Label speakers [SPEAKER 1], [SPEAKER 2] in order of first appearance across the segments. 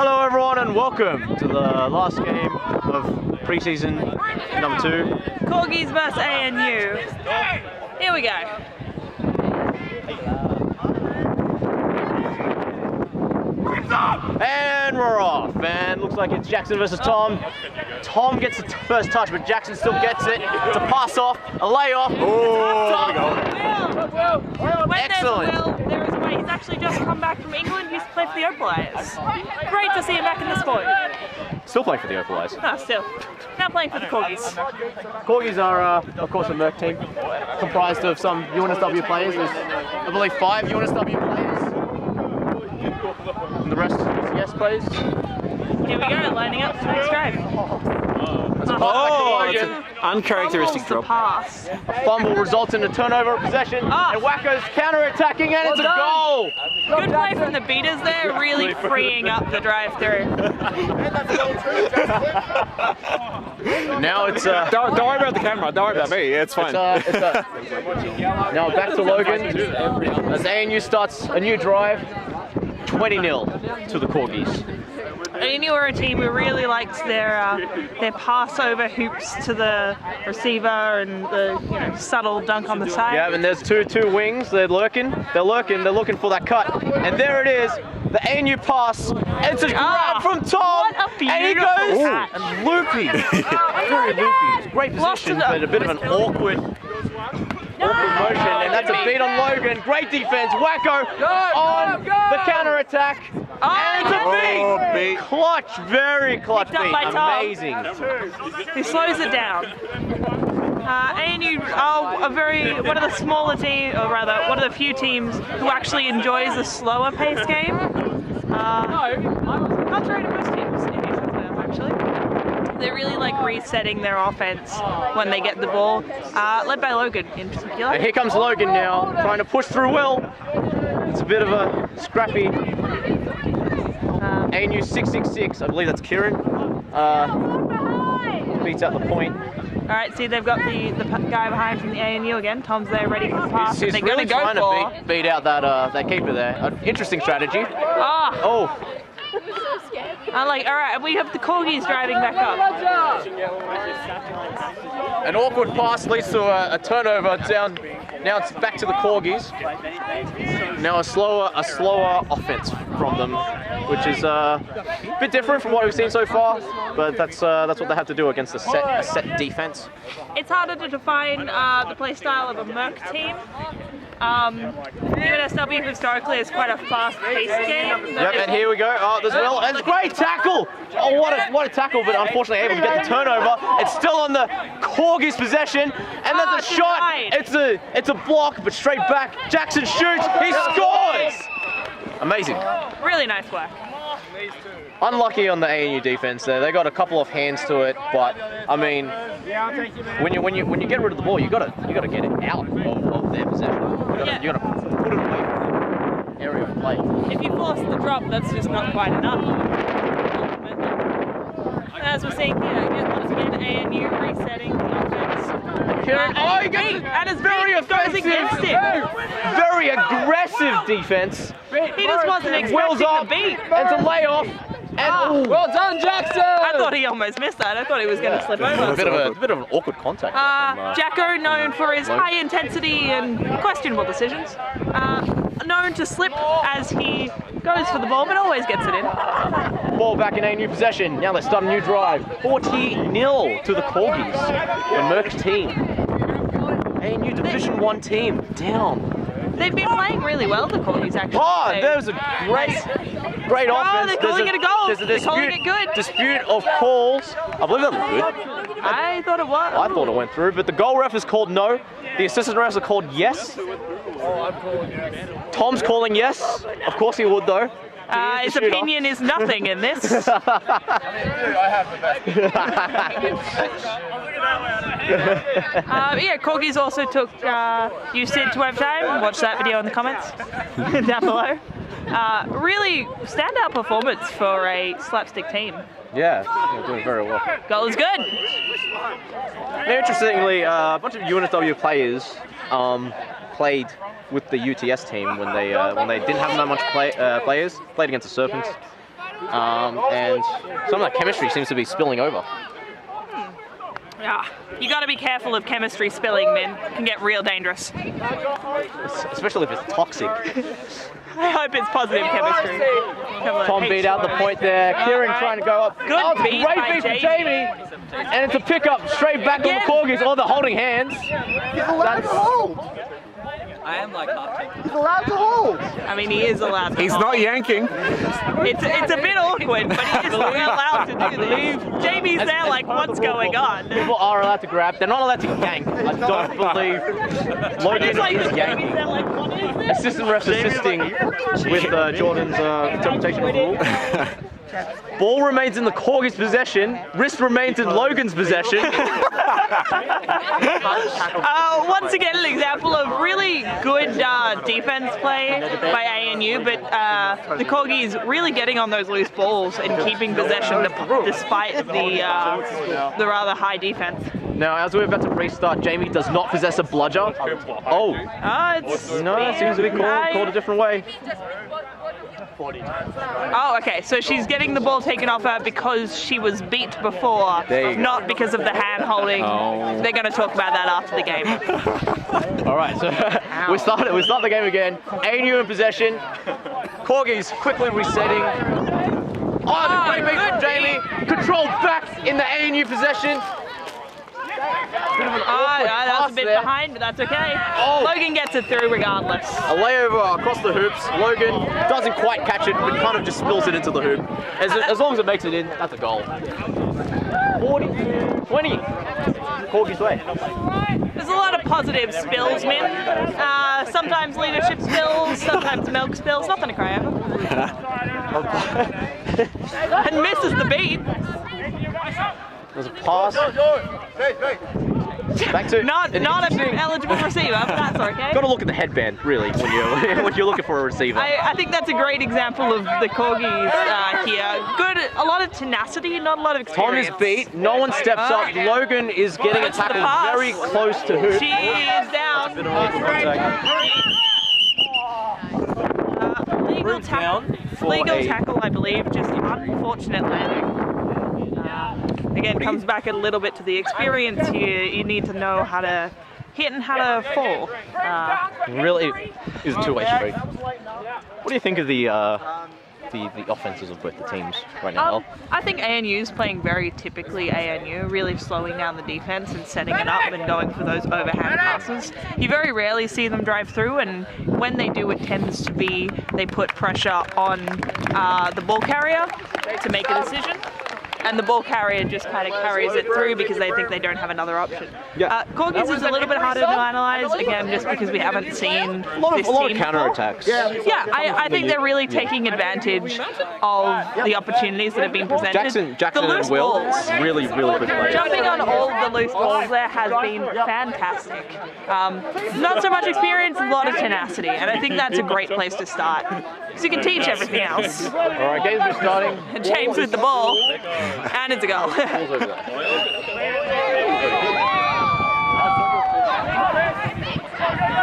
[SPEAKER 1] Hello everyone and welcome to the last game of pre-season number 2.
[SPEAKER 2] Corgis vs ANU. Here we go.
[SPEAKER 1] And we're off. And looks like it's Jackson versus Tom. Tom gets the first touch, but Jackson still gets it. It's a pass off, a layoff. Excellent.
[SPEAKER 2] Will, there is a way. He's actually just come back from England. He used to play for the Opalites. Great to see him back in the sport.
[SPEAKER 1] Still playing for the Opalites.
[SPEAKER 2] No, still. Now playing for the Corgis.
[SPEAKER 1] Corgis are, of course, a merc team comprised of some UNSW players. There's, I believe, 5 UNSW players. And the rest UTS players.
[SPEAKER 2] Here we go, lining up for the next drive.
[SPEAKER 1] That's
[SPEAKER 3] an uncharacteristic drop.
[SPEAKER 2] Pass.
[SPEAKER 1] A fumble results in a turnover of possession, and Wacko's counter-attacking, and it's a goal!
[SPEAKER 2] Good play from the beaters there, really freeing up the drive-through.
[SPEAKER 1] Now it's
[SPEAKER 3] Don't worry about the camera. Don't worry about me. It's fine.
[SPEAKER 1] Now back to Logan as ANU starts a new drive. 20-0 to the Corgis.
[SPEAKER 2] ANU are a team who really likes their pass-over hoops to the receiver and the subtle dunk on the side.
[SPEAKER 1] Yeah, and there's two wings. They're lurking. They're looking for that cut. And there it is. The ANU pass. And it's a grab from Tom.
[SPEAKER 2] What a beautiful
[SPEAKER 1] and he goes
[SPEAKER 2] catch.
[SPEAKER 1] and loopy. Very loopy. Great position, but a bit of an awkward motion, and that's a beat on Logan. Great defense. Wacko on the counter-attack. And it's a beat. Clutch, very clutch beat.
[SPEAKER 2] Picked up by
[SPEAKER 1] Amazing.
[SPEAKER 2] He slows it down. ANU are one of the smaller teams, or rather, one of the few teams who actually enjoys a slower pace game. Contrary to most teams in New South Wales, actually. They really like resetting their offense when they get the ball, led by Logan in particular.
[SPEAKER 1] And here comes Logan now, trying to push through Will. It's a bit of a scrappy. ANU 666, I believe that's Kieran. Beats out the point.
[SPEAKER 2] All right, see they've got the guy behind from the ANU again. Tom's there ready for the pass.
[SPEAKER 1] He's
[SPEAKER 2] They're
[SPEAKER 1] really
[SPEAKER 2] going to
[SPEAKER 1] trying to beat out that keeper there. Interesting strategy. Oh.
[SPEAKER 2] I'm like, all right, we have the Corgis driving back up.
[SPEAKER 1] An awkward pass leads to a turnover down. Now it's back to the Corgis. Now a slower offense from them, which is a bit different from what we've seen so far. But that's what they have to do against a set defense.
[SPEAKER 2] It's harder to define the play style of a merc team. UNSW historically is quite a fast-paced game.
[SPEAKER 1] Yep, and here we go. Oh, there's Will, and it's a great tackle! Oh, what a tackle, but unfortunately able to get the turnover. It's still on the Corgis' possession, and there's a shot. It's a block, but straight back. Jackson shoots, he scores! Amazing.
[SPEAKER 2] Really nice work.
[SPEAKER 1] Unlucky on the ANU defense there. They got a couple of hands to it, but I mean, when you get rid of the ball, you gotta get it out of their possession. You gotta put it away from the area of play.
[SPEAKER 2] If you force the drop, that's just not quite enough. As we're seeing here, again, once again, ANU resetting the offense.
[SPEAKER 1] And it's very offensive. Very aggressive defense.
[SPEAKER 2] He just wasn't expecting the beat.
[SPEAKER 1] And it's a layoff. And
[SPEAKER 3] Well done, Jackson!
[SPEAKER 2] I thought he almost missed that. I thought he was going to slip over.
[SPEAKER 1] A bit of an awkward contact.
[SPEAKER 2] Jacko, known for his high intensity and questionable decisions, known to slip as he goes for the ball, but always gets it in.
[SPEAKER 1] Ball back in ANU possession. Now let's start a new drive. 40-0 to the Corgis, the merc team. ANU Division 1 team down.
[SPEAKER 2] They've been playing really well, the Corgis, actually.
[SPEAKER 1] Oh, there's a great offense.
[SPEAKER 2] They're calling it a goal. They're calling it good.
[SPEAKER 1] Dispute of calls. I believe that was good.
[SPEAKER 2] I thought it was.
[SPEAKER 1] I thought it went through, but the goal ref is called no. The assistant refs are called yes. Tom's calling yes. Of course he would, though.
[SPEAKER 2] His opinion is nothing in this. Yeah, Corgis also took USID to overtime. Watch that video in the comments down below. Really standout performance for a slapstick team.
[SPEAKER 1] Yeah, they're doing very well.
[SPEAKER 2] Goal is good.
[SPEAKER 1] Now, interestingly, a bunch of UNSW players played with the UTS team when they didn't have that much players. Played against the Serpents. and some of that chemistry seems to be spilling over.
[SPEAKER 2] Yeah, you got to be careful of chemistry spilling, Minh. It can get real dangerous.
[SPEAKER 1] Especially if it's toxic.
[SPEAKER 2] I hope it's positive chemistry.
[SPEAKER 1] Tom beat out the point there. Kieran trying to go up.
[SPEAKER 2] Good beat by
[SPEAKER 1] Great beat from Jamie. And it's a pickup straight back on the Corgis. Oh, they're holding hands.
[SPEAKER 4] He's allowed to hold.
[SPEAKER 3] I am like half.
[SPEAKER 4] He's allowed to hold.
[SPEAKER 2] I mean, he is allowed to
[SPEAKER 3] He's
[SPEAKER 2] hold.
[SPEAKER 3] not yanking.
[SPEAKER 2] It's a bit awkward, but he is allowed to do this. Jamie's there like, what's going on?
[SPEAKER 1] People are allowed to grab. They're not allowed to yank. I don't believe Logan
[SPEAKER 2] It's like
[SPEAKER 1] is
[SPEAKER 2] Jamie's
[SPEAKER 1] yanking.
[SPEAKER 2] there like, what is this?
[SPEAKER 1] Assistant refs assisting with Jordan's interpretation of the rule. Ball remains in the Corgis' possession. Wrist remains in Logan's possession.
[SPEAKER 2] Once again, an example of really good defense play by ANU, but the Corgis really getting on those loose balls and keeping possession despite the rather high defense.
[SPEAKER 1] Now, as we're about to restart, Jamie does not possess a bludger. Oh, no, it seems to be called a different way.
[SPEAKER 2] Oh, okay, so she's getting the ball taken off her because she was beat before, not because of the hand holding.
[SPEAKER 1] Oh.
[SPEAKER 2] They're going to talk about that after the game.
[SPEAKER 1] All right, so we start the game again. ANU in possession. Corgis quickly resetting. Oh, the great beat from Jamie. Controlled back in the ANU possession.
[SPEAKER 2] That was a bit behind, but that's okay.
[SPEAKER 1] Oh.
[SPEAKER 2] Logan gets it through regardless.
[SPEAKER 1] A layover across the hoops. Logan doesn't quite catch it, but kind of just spills it into the hoop. As long as it makes it in, that's a goal. 40-20. Corgis way.
[SPEAKER 2] There's a lot of positive spills, Minh. Sometimes leadership spills, sometimes milk spills. Nothing to cry over. And misses the beat.
[SPEAKER 1] There's a pass. Back to
[SPEAKER 2] Not an eligible receiver, but that's okay.
[SPEAKER 1] Got to look at the headband, really, when you're looking for a receiver.
[SPEAKER 2] I think that's a great example of the Corgis here. Good, a lot of tenacity, not a lot of
[SPEAKER 1] Tom
[SPEAKER 2] experience.
[SPEAKER 1] is beat. No one steps up. Logan is getting a tackle very close to hoop.
[SPEAKER 2] She is down.
[SPEAKER 1] Bit of awkward contact.
[SPEAKER 2] Legal tackle, I believe. Just unfortunate landing. Again, comes back a little bit to the experience here. You need to know how to hit and how to fall.
[SPEAKER 1] Really is a two-way street. What do you think of the offenses of both the teams right now, Elle?
[SPEAKER 2] I think ANU's playing very typically ANU, really slowing down the defense and setting it up and going for those overhand passes. You very rarely see them drive through, and when they do, it tends to be they put pressure on the ball carrier to make a decision. And the ball carrier just kind of carries it through because they think they don't have another option. Corgis is a little bit harder to analyze, again, just because we haven't seen
[SPEAKER 1] A lot of counter-attacks.
[SPEAKER 2] Yeah, I think they're really taking advantage of the opportunities that have been presented.
[SPEAKER 1] Jackson
[SPEAKER 2] the loose
[SPEAKER 1] and Will,
[SPEAKER 2] balls.
[SPEAKER 1] really good play.
[SPEAKER 2] Jumping on all the loose balls there has been fantastic. Not so much experience, a lot of tenacity, and I think that's a great place to start. Because you can teach everything else.
[SPEAKER 1] All right, game's restarting.
[SPEAKER 2] James with the ball. And it's a goal.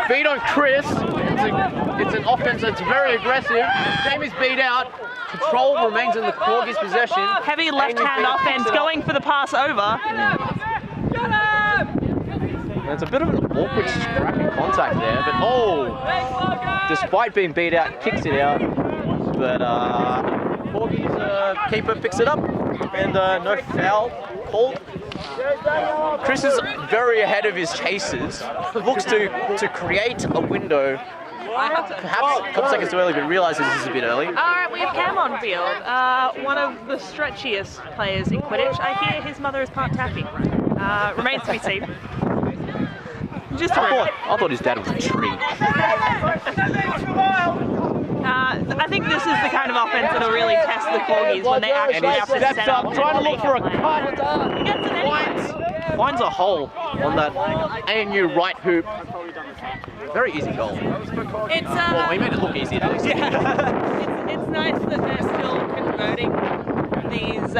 [SPEAKER 1] Beat on Chris. It's an offense that's very aggressive. Jamie's beat out. Control remains in the Corgis' possession.
[SPEAKER 2] Heavy left-hand offense going for the pass over.
[SPEAKER 1] And it's a bit of an awkward scrappy contact there, but despite being beat out, kicks it out. But Corgis keeper picks it up, and no foul called. Chris is very ahead of his chasers. Looks to create a window. Perhaps a couple seconds too early, but realizes this is a bit early.
[SPEAKER 2] Alright, we have Cam on field. One of the stretchiest players in Quidditch. I hear his mother is part taffy. Remains to be seen. Just a rumor.
[SPEAKER 1] I thought his dad was a tree.
[SPEAKER 2] I think this is the kind of offense that'll really test the Corgis when they actually have to set up.
[SPEAKER 1] Trying to look for a cut.
[SPEAKER 2] He gets it anyway.
[SPEAKER 1] Finds a hole on that ANU right hoop. Very easy goal.
[SPEAKER 2] It's
[SPEAKER 1] Well, he made it look easy at least.
[SPEAKER 2] it's nice that they're still converting these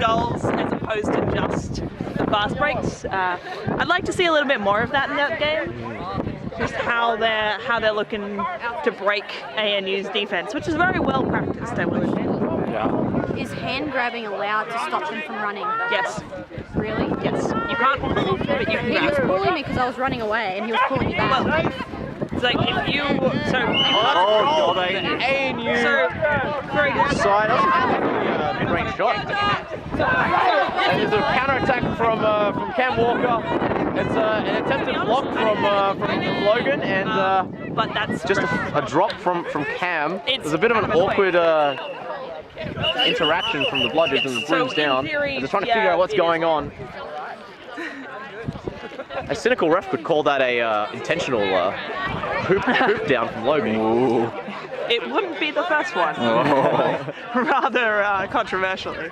[SPEAKER 2] goals as opposed to just the fast breaks. I'd like to see a little bit more of that in that game. Just how they're looking to break ANU's defense, which is very well practiced, I will admit.
[SPEAKER 5] Is hand grabbing allowed to stop them from running?
[SPEAKER 2] Yes.
[SPEAKER 5] Really?
[SPEAKER 2] Yes. You can't pull, but you can
[SPEAKER 5] He was
[SPEAKER 2] grab.
[SPEAKER 5] pulling me because I was running away and he was pulling me back.
[SPEAKER 2] Well, it's like if you
[SPEAKER 1] ANU
[SPEAKER 2] so for example,
[SPEAKER 1] side. That's a mid-range shot. And there's a counter-attack from Cam Walker. It's an attempted block from Logan, and
[SPEAKER 2] but that's
[SPEAKER 1] just a drop from Cam.
[SPEAKER 2] It's
[SPEAKER 1] There's a bit of an
[SPEAKER 2] kind of
[SPEAKER 1] awkward interaction from the Bludgers and the brooms down.
[SPEAKER 2] theory,
[SPEAKER 1] And they're trying to figure out what's going on. A cynical ref could call that a intentional hoop down from Logan. Ooh.
[SPEAKER 2] It wouldn't be the first one. Rather controversially.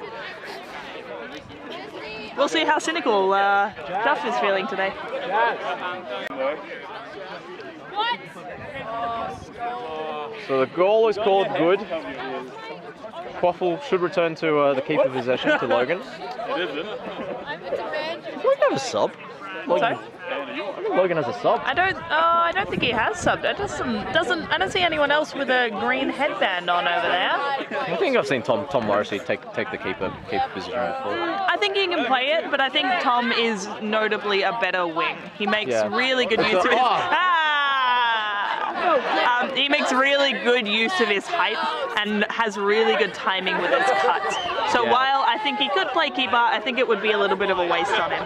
[SPEAKER 2] We'll see how cynical Duff is feeling today.
[SPEAKER 1] So the goal is called good. Quaffle should return to the keeper possession to Logan. Logan have a sub. Logan. I think Logan has a sub.
[SPEAKER 2] I don't think he has subbed. I don't see anyone else with a green headband on over there.
[SPEAKER 1] I think I've seen Tom Morrissey take the keeper position before.
[SPEAKER 2] I think he can play it, but I think Tom is notably a better wing. He makes really good use of his. He makes really good use of his height and has really good timing with his cuts. So while I think he could play keeper, I think it would be a little bit of a waste on him.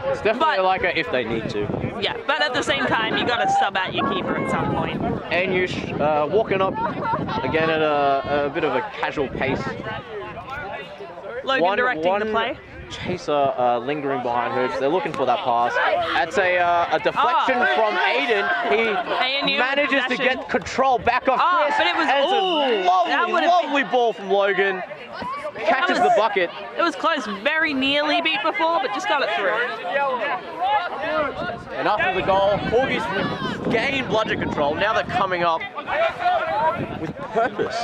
[SPEAKER 1] It's definitely like a if they need to.
[SPEAKER 2] Yeah, but at the same time, you got to sub out your keeper at some point.
[SPEAKER 1] Anyush walking up again at a bit of a casual pace.
[SPEAKER 2] Logan directing the play.
[SPEAKER 1] Chaser lingering behind hoops. They're looking for that pass. That's a deflection from Aiden. He manages to get control back off Chris.
[SPEAKER 2] But it was
[SPEAKER 1] and it's a lovely ball from Logan. Catches the bucket.
[SPEAKER 2] It was close, very nearly beat before, but just got it through.
[SPEAKER 1] And after the goal, Corgis gained bludger control. Now they're coming up with purpose.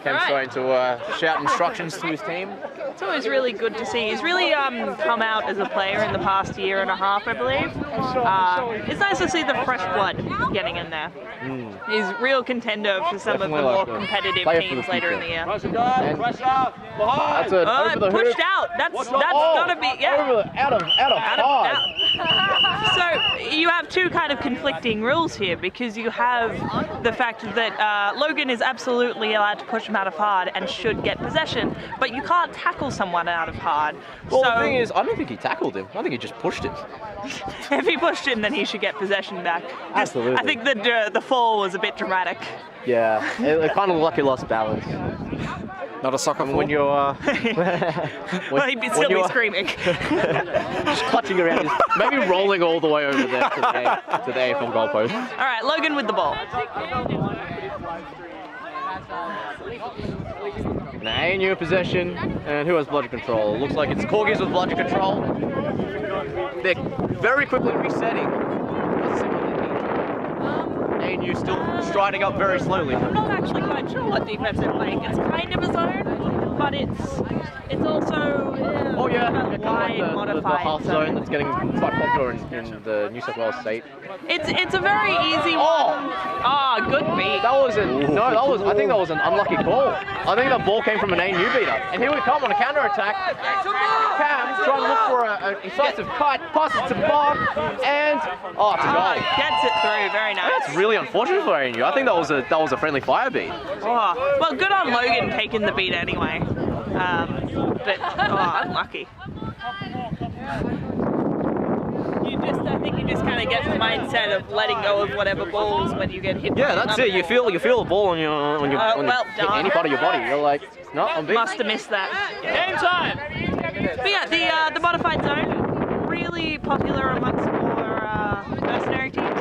[SPEAKER 1] Cam's trying to shout instructions to his team.
[SPEAKER 2] It's always really good to see. He's really come out as a player in the past year and a half, I believe. It's nice to see the fresh blood getting in there. He's a real contender for some of the more competitive teams later in the year.
[SPEAKER 1] That's an over the hoop.
[SPEAKER 2] Pushed out. That's gotta be
[SPEAKER 1] Out of five.
[SPEAKER 2] So you have two kind of conflicting rules here, because you have the fact that Logan is absolutely allowed to push him out of hard and should get possession, but you can't tackle someone out of hard.
[SPEAKER 1] Well,
[SPEAKER 2] so
[SPEAKER 1] the thing is, I don't think he tackled him. I think he just pushed him.
[SPEAKER 2] if he pushed him, then he should get possession back.
[SPEAKER 1] Absolutely.
[SPEAKER 2] I think the fall was a bit dramatic.
[SPEAKER 1] Yeah, it kind of looked like he lost balance. Not a soccer when you're.
[SPEAKER 2] Well, he'd still be screaming.
[SPEAKER 1] Just clutching around, maybe rolling all the way over there to the AFL goalpost.
[SPEAKER 2] All right, Logan with the ball.
[SPEAKER 1] Now ANU possession, and who has bludger control? Looks like it's Corgis with bludger control. They're very quickly resetting. ANU still striding up very slowly.
[SPEAKER 2] I'm not actually quite sure what defense they're playing. It's kind of a zone, but it's also
[SPEAKER 1] kind of like the half zone that's getting quite popular in the New South Wales state.
[SPEAKER 2] It's a very easy one. Good beat.
[SPEAKER 1] I think that was an unlucky call. I think that ball came from an ANU beater. And here we come on a counter attack. Cam trying to look for a incisive cut, passes to Bob, and it's a goal.
[SPEAKER 2] Gets it through, very nice.
[SPEAKER 1] That's really unfortunate for ANU. I think that was a friendly fire beat.
[SPEAKER 2] Well, good on Logan taking the beat anyway. But unlucky. I think you just kind of get the mindset of letting go of whatever balls when you get hit.
[SPEAKER 1] Yeah, that's it. You feel the ball when you hit any part of your body. You're like, no, I'm beat.
[SPEAKER 2] Must have missed that. Game time. But yeah, the modified zone, really popular amongst more mercenary teams.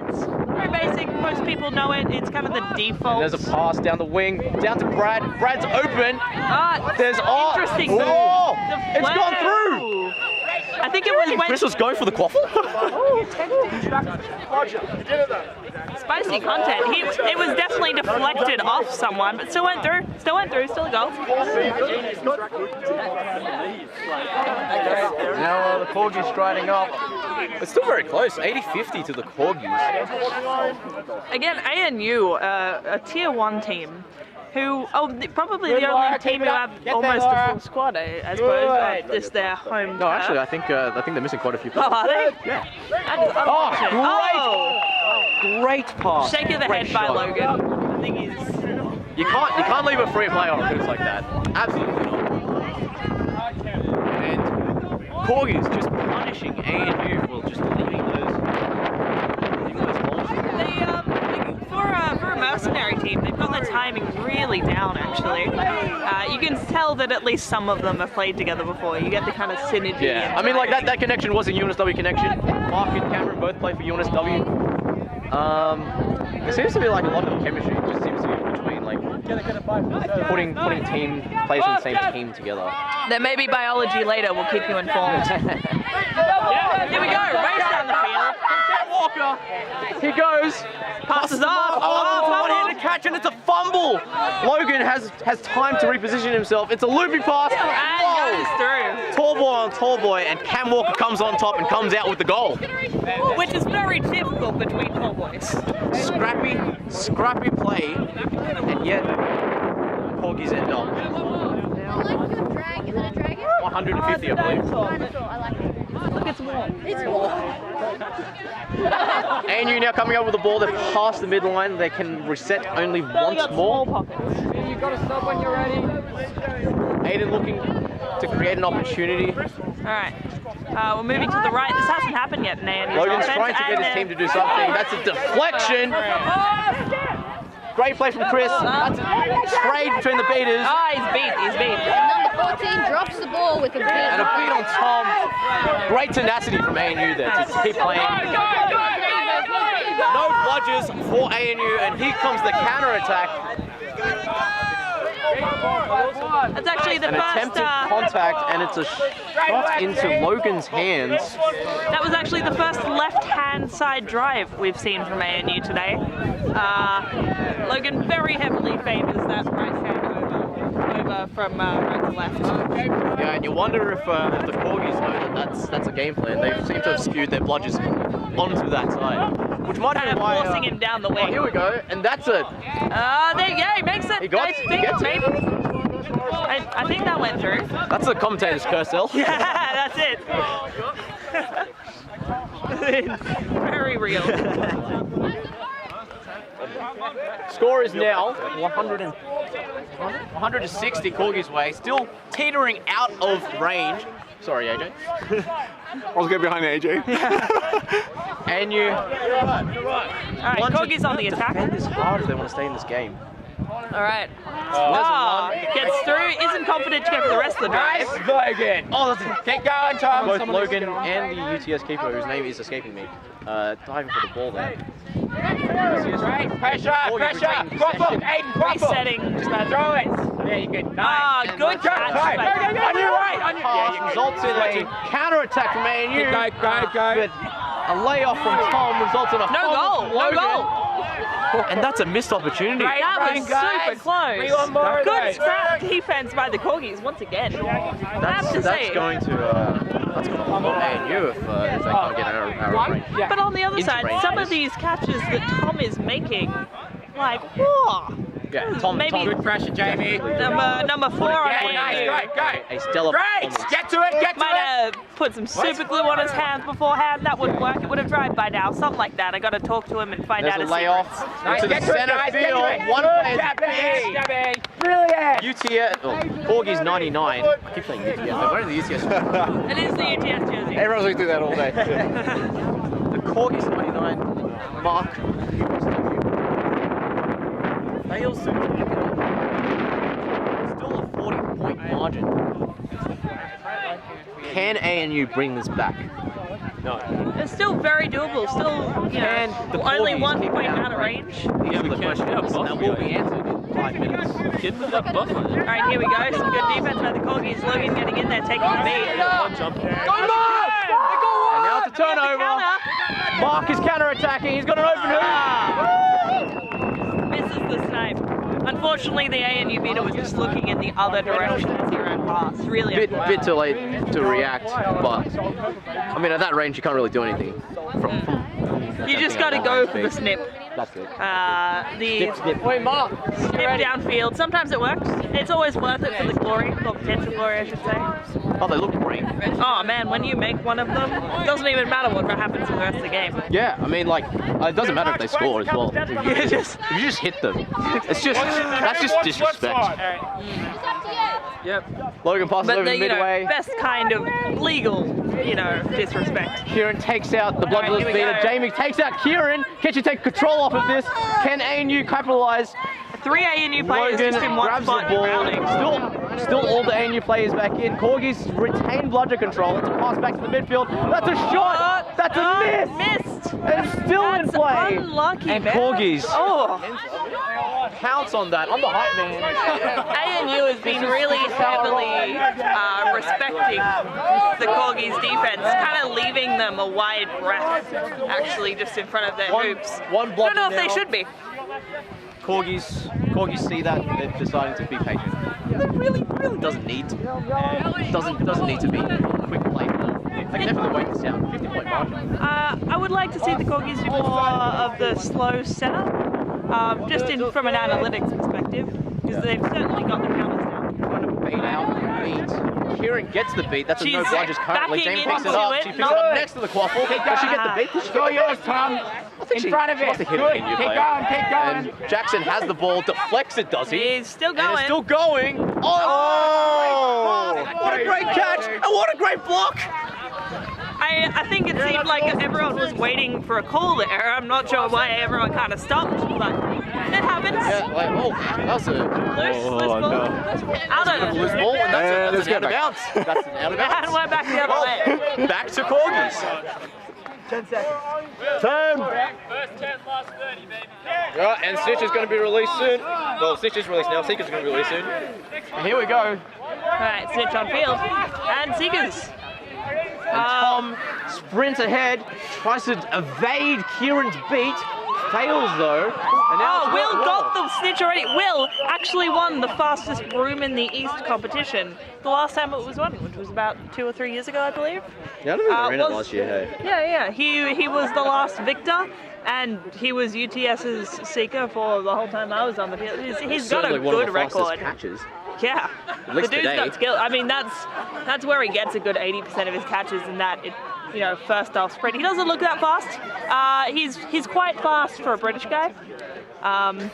[SPEAKER 2] It's very basic. Most people know it. It's kind of the default.
[SPEAKER 1] There's a pass down the wing, down to Brad. Brad's open. There's
[SPEAKER 2] interesting.
[SPEAKER 1] It's gone through.
[SPEAKER 2] I think it was when
[SPEAKER 1] Chris was going for the quaffle.
[SPEAKER 2] Spicy content. It was definitely deflected off someone, but still went through. Still a goal.
[SPEAKER 1] Now the Corgis striding up. It's still very close. 80-50 to the Corgis.
[SPEAKER 2] Again, ANU, a tier 1 team. Who, probably the only team who have almost a full squad, I suppose. This their home.
[SPEAKER 1] No, actually, I think they're missing quite a few players.
[SPEAKER 2] Oh, are they?
[SPEAKER 1] Yeah.
[SPEAKER 2] Oh,
[SPEAKER 1] Great pass.
[SPEAKER 2] Shake of the
[SPEAKER 1] Great
[SPEAKER 2] head by
[SPEAKER 1] shot.
[SPEAKER 2] Logan. I think he's.
[SPEAKER 1] You can't leave a free play on a boost like that. Absolutely not. And Corgis just punishing ANU for just leaving those balls.
[SPEAKER 2] For a mercenary team, they've got their timing really down, actually. You can tell that at least some of them have played together before. You get the kind of synergy.
[SPEAKER 1] Yeah, I mean, like that connection was a UNSW connection. Mark and Cameron both play for UNSW. There seems to be like a lot of chemistry. It just seems to be between like putting team players in the same team together.
[SPEAKER 2] There may be biology later. We'll keep you informed. Here we go. Race down the field.
[SPEAKER 1] Walker. He goes.
[SPEAKER 2] Passes off.
[SPEAKER 1] One-handed catch and it's a fumble. Logan has time to reposition himself. It's a looping pass.
[SPEAKER 2] And goes through.
[SPEAKER 1] Tall boy on tall boy, and Cam Walker comes on top and comes out with the goal.
[SPEAKER 2] Which is very difficult between tall boys.
[SPEAKER 1] Scrappy play, and yet Corgis end up.
[SPEAKER 5] I like your drag. Is it a dragon?
[SPEAKER 1] 150, I believe.
[SPEAKER 5] Dinosaur. I like it.
[SPEAKER 2] Look, it's warm.
[SPEAKER 5] It's warm.
[SPEAKER 1] ANU now coming up with the ball. They're past the midline. They can reset only once more.
[SPEAKER 3] You've got to stop when you're ready.
[SPEAKER 1] Aiden looking to create an opportunity.
[SPEAKER 2] Alright. We're moving to the right. This hasn't happened yet in ANU's
[SPEAKER 1] Logan's
[SPEAKER 2] offense,
[SPEAKER 1] trying to get
[SPEAKER 2] and
[SPEAKER 1] his team to do something. That's a deflection. Great play from Chris. That's a trade between the beaters.
[SPEAKER 2] Ah, he's beat.
[SPEAKER 5] Number 14 drops the ball with a big.
[SPEAKER 1] And a beat on Tom. Great tenacity from ANU there to keep playing. No bludgers for ANU, and here comes the counter attack.
[SPEAKER 2] That's actually the
[SPEAKER 1] An
[SPEAKER 2] first.
[SPEAKER 1] attempted contact, and it's a shot into Logan's hands.
[SPEAKER 2] That was actually the first left-hand side drive we've seen from ANU today. Logan very heavily favours that right hand over from right to left.
[SPEAKER 1] Yeah, and you wonder if the Corgis know that that's a game plan. They seem to have skewed their bludgers onto that side, which might
[SPEAKER 2] Kind
[SPEAKER 1] be
[SPEAKER 2] of
[SPEAKER 1] why.
[SPEAKER 2] forcing him down the wing.
[SPEAKER 1] Oh, here we go, and that's it.
[SPEAKER 2] There you go, he makes it.
[SPEAKER 1] He got-
[SPEAKER 2] I
[SPEAKER 1] he
[SPEAKER 2] think
[SPEAKER 1] gets it.
[SPEAKER 2] maybe. I think that went through.
[SPEAKER 1] That's the commentator's curse, Elle.
[SPEAKER 2] Yeah, that's it. Very real.
[SPEAKER 1] Score is now 160 Corgis way, still teetering out of range. Sorry, AJ.
[SPEAKER 4] I was getting behind AJ.
[SPEAKER 1] And you
[SPEAKER 2] Alright,
[SPEAKER 1] want to
[SPEAKER 2] Corgis on the attack.
[SPEAKER 1] defend this hard if they want to stay in this game.
[SPEAKER 2] Alright.
[SPEAKER 1] There's
[SPEAKER 2] Gets through, isn't confident to go for the rest of the drive.
[SPEAKER 1] Logan. Oh, that's it. Keep going, Tom. Both Logan and the UTS keeper, whose name is escaping me, diving for the ball there.
[SPEAKER 3] Right, pressure. Crop up, Aiden, crop up.
[SPEAKER 2] Resetting.
[SPEAKER 3] Throw it. There you go.
[SPEAKER 2] Ah,
[SPEAKER 3] Nice.
[SPEAKER 2] good catch.
[SPEAKER 3] On your right.
[SPEAKER 1] Pass results in a counter-attack from ANU.
[SPEAKER 3] Go.
[SPEAKER 1] But a layoff from Tom results in a
[SPEAKER 2] No
[SPEAKER 1] fumble
[SPEAKER 2] goal,
[SPEAKER 1] from
[SPEAKER 2] no
[SPEAKER 1] Logan.
[SPEAKER 2] goal.
[SPEAKER 1] And that's a missed opportunity.
[SPEAKER 2] That was super close.
[SPEAKER 3] We want more of
[SPEAKER 2] Good
[SPEAKER 3] those.
[SPEAKER 2] scrap defense by the Corgis once again. I have to say.
[SPEAKER 1] That's going to humble ANU if they can't get out of range.
[SPEAKER 2] But on the other
[SPEAKER 1] Into
[SPEAKER 2] side,
[SPEAKER 1] range,
[SPEAKER 2] some
[SPEAKER 1] that
[SPEAKER 2] of these catches that Tom is making, like, whoa.
[SPEAKER 1] Yeah, Tom.
[SPEAKER 3] Good pressure, Jamie.
[SPEAKER 2] Number 4 on ANU.
[SPEAKER 3] Go.
[SPEAKER 1] A stellar
[SPEAKER 3] Great.
[SPEAKER 1] performance.
[SPEAKER 3] Get to it.
[SPEAKER 2] Might have put some super glue on his hands beforehand. That wouldn't work. It would have dried by now. Something like that. I got to talk to him and find
[SPEAKER 1] There's
[SPEAKER 2] out
[SPEAKER 1] a
[SPEAKER 2] his
[SPEAKER 1] layoff
[SPEAKER 2] secrets.
[SPEAKER 1] into the center field. One player's
[SPEAKER 3] Brilliant.
[SPEAKER 1] UTS, Corgis 99. I keep saying UTS. They're wearing the UTS.
[SPEAKER 2] It is the UTS jersey.
[SPEAKER 4] Everyone's going to do that all day.
[SPEAKER 1] The Corgis 99 mark fails to still a 40-point margin. Can ANU bring this back? No.
[SPEAKER 2] It's still very doable. Still, you
[SPEAKER 1] Can the
[SPEAKER 2] know, only
[SPEAKER 1] Corgis
[SPEAKER 2] 1
[SPEAKER 1] keep
[SPEAKER 2] point
[SPEAKER 1] it
[SPEAKER 2] out of range.
[SPEAKER 1] These are the questions that will be answered in 5 minutes.
[SPEAKER 2] Alright, here we go. Some good defense by the Corgis. Logan getting in there, taking the beat.
[SPEAKER 1] And now it's a turnover. Mark is counter-attacking. He's got an open hook.
[SPEAKER 2] Misses the snipe. Unfortunately, the ANU beater was just looking in the other direction as he ran pass. Really unfortunate.
[SPEAKER 1] Bit too late to react, but I mean at that range you can't really do anything.
[SPEAKER 2] You just got to go for the snip.
[SPEAKER 1] That's it.
[SPEAKER 2] The
[SPEAKER 1] Snip.
[SPEAKER 2] snip downfield. Sometimes it works. It's always worth it for the glory, or potential glory, I should say.
[SPEAKER 1] Oh, they look great.
[SPEAKER 2] Oh man, when you make one of them, it doesn't even matter what happens in the rest of the game.
[SPEAKER 1] Yeah, I mean like it doesn't matter if they score as well. If you just hit them, that's just disrespect.
[SPEAKER 2] Yep.
[SPEAKER 1] Logan passes over midway.
[SPEAKER 2] Best kind of legal, disrespect.
[SPEAKER 1] Kieran takes out the bloodless
[SPEAKER 2] Alright, here we
[SPEAKER 1] beater.
[SPEAKER 2] go.
[SPEAKER 1] Jamie takes out Kieran. Can she take control off of this? Can ANU capitalize?
[SPEAKER 2] 3 ANU players
[SPEAKER 1] Logan
[SPEAKER 2] just in one
[SPEAKER 1] grabs the
[SPEAKER 2] spot
[SPEAKER 1] ball.
[SPEAKER 2] crowding.
[SPEAKER 1] Still all the ANU players back in. Corgis retain bludger control. It's a pass back to the midfield. That's a shot. That's a miss.
[SPEAKER 2] Missed.
[SPEAKER 1] And it's still in
[SPEAKER 2] That's
[SPEAKER 1] play.
[SPEAKER 2] unlucky,
[SPEAKER 1] And
[SPEAKER 2] man.
[SPEAKER 1] Corgis
[SPEAKER 2] Pounce
[SPEAKER 1] on that. I'm the hype man.
[SPEAKER 2] ANU has been really heavily respecting the Corgis defense, kind of leaving them a wide breath, actually, just in front of their hoops.
[SPEAKER 1] One block.
[SPEAKER 2] Don't know if they should be.
[SPEAKER 1] Corgis see that they're deciding to be patient. It really doesn't need to. Doesn't need to be quick play. They can definitely wait this out. 50-point margin.
[SPEAKER 2] I would like to see the Corgis do more of the slow setup, just from an analytics perspective, because they've certainly got the counters down.
[SPEAKER 1] Trying to bait out the beat. Kieran gets the beat. That's a no bludgers currently.
[SPEAKER 2] backing
[SPEAKER 1] Jamie picks it
[SPEAKER 2] into
[SPEAKER 1] up.
[SPEAKER 2] it.
[SPEAKER 1] She picks it up next to the quaffle. Does she get the beat?
[SPEAKER 3] Go yours, Tom. In front of it.
[SPEAKER 1] Must have hit
[SPEAKER 3] Good.
[SPEAKER 1] it in
[SPEAKER 3] Keep going, keep going.
[SPEAKER 1] And Jackson has the ball, deflects it, does he?
[SPEAKER 2] He's still
[SPEAKER 1] And
[SPEAKER 2] going.
[SPEAKER 1] it's still going. Oh! What a great catch! And what a great block!
[SPEAKER 2] I think it seemed like everyone was waiting for a call there. I'm not sure why everyone kind of stopped, but it happens.
[SPEAKER 1] Yeah, like, that was a
[SPEAKER 2] Loose ball.
[SPEAKER 4] no.
[SPEAKER 2] Out of
[SPEAKER 1] loose ball, and that's an out of bounds. That's an out of
[SPEAKER 2] And
[SPEAKER 1] bounds.
[SPEAKER 2] we're back the other way.
[SPEAKER 1] Back to Corgis. 10 seconds. 10.
[SPEAKER 3] First 10, last 30, baby.
[SPEAKER 1] Yeah, and Snitch is going to be released soon. Well, Snitch is released now. Seeker's going to be released soon. And here we go.
[SPEAKER 2] Alright, Snitch on field. And Seekers.
[SPEAKER 1] And Tom sprints ahead, tries to evade Kieran's beat, fails though. And now it's
[SPEAKER 2] Will got the Snitch already. Will actually won the fastest broom in the East competition. The last time it was won, which was about 2 or 3 years ago, I believe.
[SPEAKER 1] Yeah, I don't think they ran it last year, hey.
[SPEAKER 2] Yeah. He was the last victor, and he was UTS's seeker for the whole time I was on the field. He's got a
[SPEAKER 1] Certainly one of
[SPEAKER 2] good
[SPEAKER 1] the fastest
[SPEAKER 2] record.
[SPEAKER 1] catches.
[SPEAKER 2] Yeah,
[SPEAKER 1] At least
[SPEAKER 2] the dude's
[SPEAKER 1] today.
[SPEAKER 2] got skill. I mean, that's where he gets a good 80% of his catches in that, first off sprint. He doesn't look that fast. He's quite fast for a British guy. Well,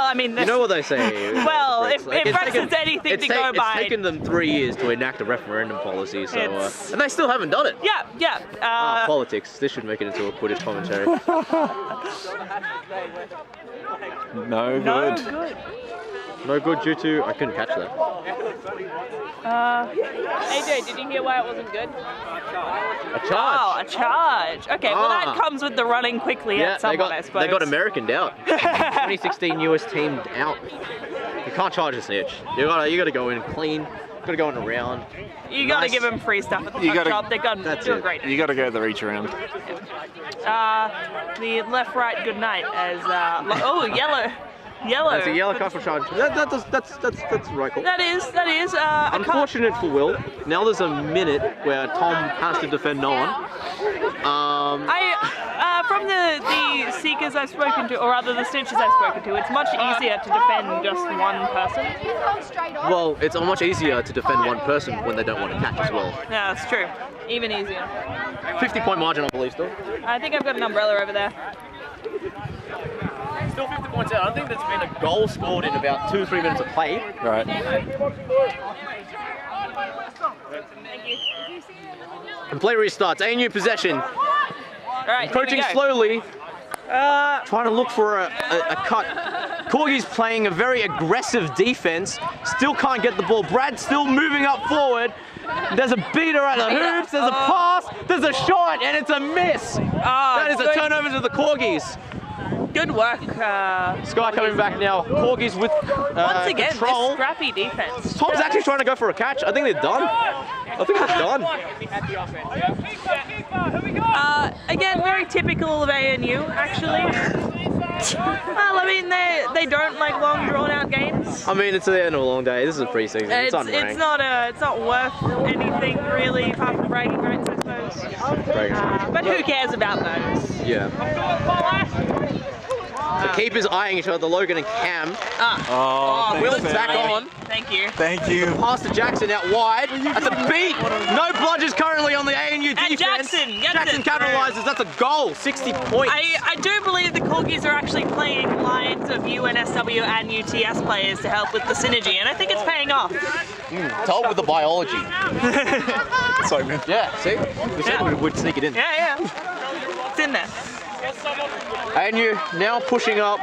[SPEAKER 2] I mean,
[SPEAKER 1] You know what they say?
[SPEAKER 2] well,
[SPEAKER 1] Brits,
[SPEAKER 2] if
[SPEAKER 1] like, it's
[SPEAKER 2] precedent's anything to go by.
[SPEAKER 1] It's taken them 3 years to enact a referendum policy, so
[SPEAKER 2] It's-
[SPEAKER 1] and they still haven't done it.
[SPEAKER 2] Yeah.
[SPEAKER 1] Politics. This should make it into a Quidditch commentary.
[SPEAKER 4] No
[SPEAKER 2] No
[SPEAKER 4] good.
[SPEAKER 2] good.
[SPEAKER 1] No good due to I couldn't catch that.
[SPEAKER 2] AJ, did you hear why it wasn't good?
[SPEAKER 1] A charge.
[SPEAKER 2] Oh, a charge. Okay, well
[SPEAKER 1] Ah.
[SPEAKER 2] that comes with the running quickly
[SPEAKER 1] Yeah,
[SPEAKER 2] at someone, I suppose.
[SPEAKER 1] they got Americaned out. 2016 US team out. You can't charge a Snitch. You gotta go in clean. Gotta go in around.
[SPEAKER 2] You gotta
[SPEAKER 1] Nice.
[SPEAKER 2] give them free stuff at the
[SPEAKER 4] You
[SPEAKER 2] tuck
[SPEAKER 4] gotta-
[SPEAKER 2] shop. They're gonna
[SPEAKER 1] That's
[SPEAKER 2] do
[SPEAKER 1] it.
[SPEAKER 2] great.
[SPEAKER 4] You got to go the reach around.
[SPEAKER 2] The left, right, good night as yellow.
[SPEAKER 1] That's a yellow card for charge. That's right call.
[SPEAKER 2] That is.
[SPEAKER 1] Unfortunate for Will. Now there's a minute where Tom has to defend no one.
[SPEAKER 2] From the Seekers I've spoken to, or rather the Snitches I've spoken to, it's much easier to defend just one person.
[SPEAKER 1] Well, it's much easier to defend one person when they don't want to catch as well.
[SPEAKER 2] Yeah, that's true. Even easier.
[SPEAKER 1] 50-point margin, I believe, still.
[SPEAKER 2] I think I've got an umbrella over there.
[SPEAKER 1] Still 50 points out. I think there's been a goal scored in about 2-3 minutes of play.
[SPEAKER 4] Right.
[SPEAKER 2] Thank you.
[SPEAKER 1] And play restarts. ANU possession.
[SPEAKER 2] All right,
[SPEAKER 1] Approaching
[SPEAKER 2] here we go.
[SPEAKER 1] slowly. Trying to look for a cut. Corgi's playing a very aggressive defense. Still can't get the ball. Brad's still moving up forward. There's a beater at the hoops. There's a pass. There's a shot, and it's a miss. That is a turnover to the Corgis.
[SPEAKER 2] Good work.
[SPEAKER 1] Sky coming back now. Corgis with
[SPEAKER 2] Once again,
[SPEAKER 1] control.
[SPEAKER 2] this scrappy defense.
[SPEAKER 1] Tom's actually trying to go for a catch. I think they're done. I think they're done.
[SPEAKER 2] Again, very typical of ANU, actually. Well, I mean, they don't like long, drawn-out games.
[SPEAKER 1] I mean, it's the end of a long day. This is a preseason. It's unranked.
[SPEAKER 2] It's not worth anything really, apart from bragging rights, I suppose. But who cares about those?
[SPEAKER 1] Yeah. The keepers eyeing each other, Logan and Cam. Will's back on.
[SPEAKER 2] Thank you.
[SPEAKER 4] Thank you.
[SPEAKER 1] Pass to Jackson out wide. That's a beat. No bludgers currently on the ANU defense.
[SPEAKER 2] Jackson gets it.
[SPEAKER 1] capitalizes. That's a goal. 60 points.
[SPEAKER 2] I do believe the Corgis are actually playing lines of UNSW and UTS players to help with the synergy, and I think it's paying off.
[SPEAKER 1] Told with the biology.
[SPEAKER 4] Sorry, man.
[SPEAKER 1] Yeah, see? We said we would sneak it in.
[SPEAKER 2] Yeah. It's in there.
[SPEAKER 1] ANU now pushing up.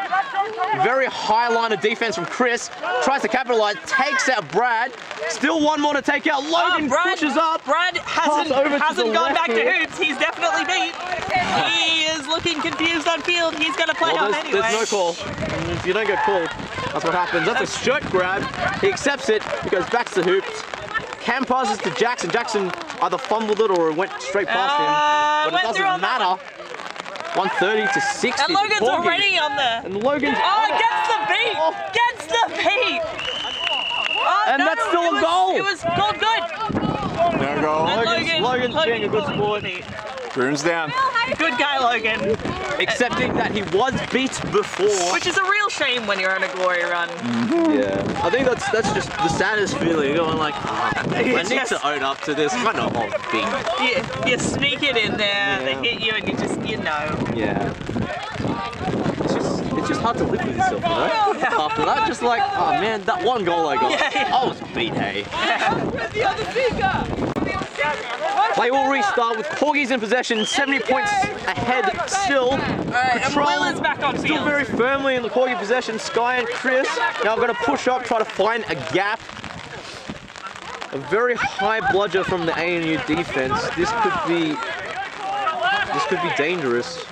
[SPEAKER 1] Very high line of defense from Chris. Tries to capitalize. Takes out Brad. Still one more to take out. Logan pushes up.
[SPEAKER 2] Brad hasn't gone back to
[SPEAKER 1] here.
[SPEAKER 2] hoops. He's definitely beat. He is looking confused on field. He's going to play on anyway.
[SPEAKER 1] There's no call. If you don't get called, that's what happens. That's a shirt grab. He accepts it. He goes back to the hoops. Cam passes to Jackson. Jackson either fumbled it or it went straight past him. But it doesn't matter. 130 to 60.
[SPEAKER 2] And Logan's already on there.
[SPEAKER 1] And Logan's
[SPEAKER 2] gets the beat! Gets the beat!
[SPEAKER 1] And that's still a goal.
[SPEAKER 2] It was called good.
[SPEAKER 4] No goal.
[SPEAKER 2] And
[SPEAKER 1] Logan's being a good sport.
[SPEAKER 4] Broom's down.
[SPEAKER 2] Good guy, Logan.
[SPEAKER 1] Accepting that he was beat before.
[SPEAKER 2] Which is a real shame when you're on a glory run.
[SPEAKER 1] Yeah. I think that's just the saddest feeling. Going like, I need to own up to this. I know I'm beat.
[SPEAKER 2] You sneak it in there, they hit you, and you know.
[SPEAKER 1] Yeah. It's just hard to live with yourself, you know? After that, just like, oh man, that one goal I got, I was beat, hey. Play will restart with Corgis in possession, 70 points ahead still.
[SPEAKER 2] Alright, and Will is back on field.
[SPEAKER 1] Still very firmly in the Corgi possession. Sky and Chris now going to push up, try to find a gap. A very high bludger from the ANU defense. This could be dangerous.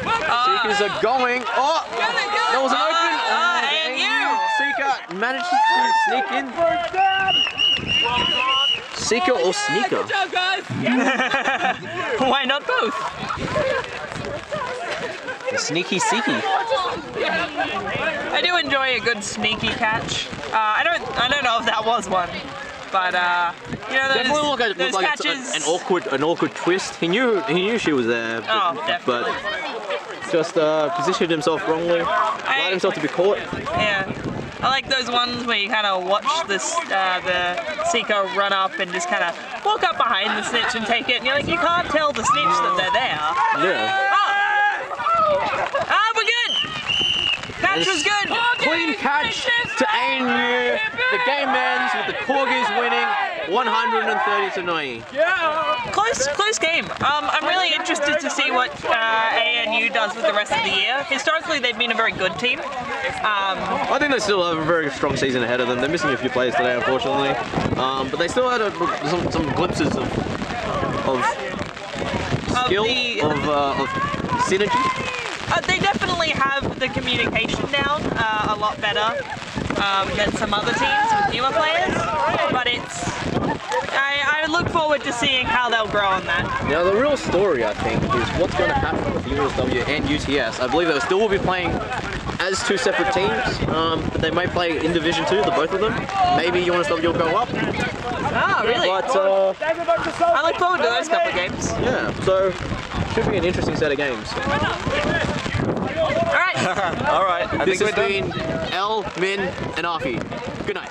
[SPEAKER 1] Seekers are going. Oh, there was an open.
[SPEAKER 2] ANU.
[SPEAKER 1] Seeker manages to sneak in. Seeker or sneaker?
[SPEAKER 3] Good job, guys.
[SPEAKER 2] Why not both?
[SPEAKER 1] A sneaky seeky.
[SPEAKER 2] I do enjoy a good sneaky catch. I don't know if that was one, but you know those catches.
[SPEAKER 1] An awkward twist. He knew she was there.
[SPEAKER 2] Definitely.
[SPEAKER 1] But just positioned himself wrongly. Allowed himself to be caught.
[SPEAKER 2] Yeah. I like those ones where you kind of watch the Seeker run up and just kind of walk up behind the Snitch and take it, and you're like, you can't tell the Snitch that they're there.
[SPEAKER 1] Yeah.
[SPEAKER 2] We're good! Catch was good!
[SPEAKER 1] Clean catch to ANU. The game ends with the Corgis winning 130 to 90.
[SPEAKER 2] Close game. I'm really interested to see what ANU does with the rest of the year. Historically, they've been a very good team.
[SPEAKER 1] I think they still have a very strong season ahead of them. They're missing a few players today, unfortunately. But they still had some glimpses of skill, of synergy.
[SPEAKER 2] They definitely have the communication down a lot better than some other teams with newer players. But I look forward to seeing how they'll grow on that. Now
[SPEAKER 1] the real story, I think, is what's going to happen with UNSW and UTS. I believe they still will be playing as two separate teams, but they may play in Division 2, the both of them. Maybe UNSW will go up.
[SPEAKER 2] Ah, really?
[SPEAKER 1] But
[SPEAKER 2] I look forward to those couple of games.
[SPEAKER 1] Yeah, so should be an interesting set of games.
[SPEAKER 2] All right.
[SPEAKER 4] All right.
[SPEAKER 1] This has been Elle, Minh, and Arfy. Good night.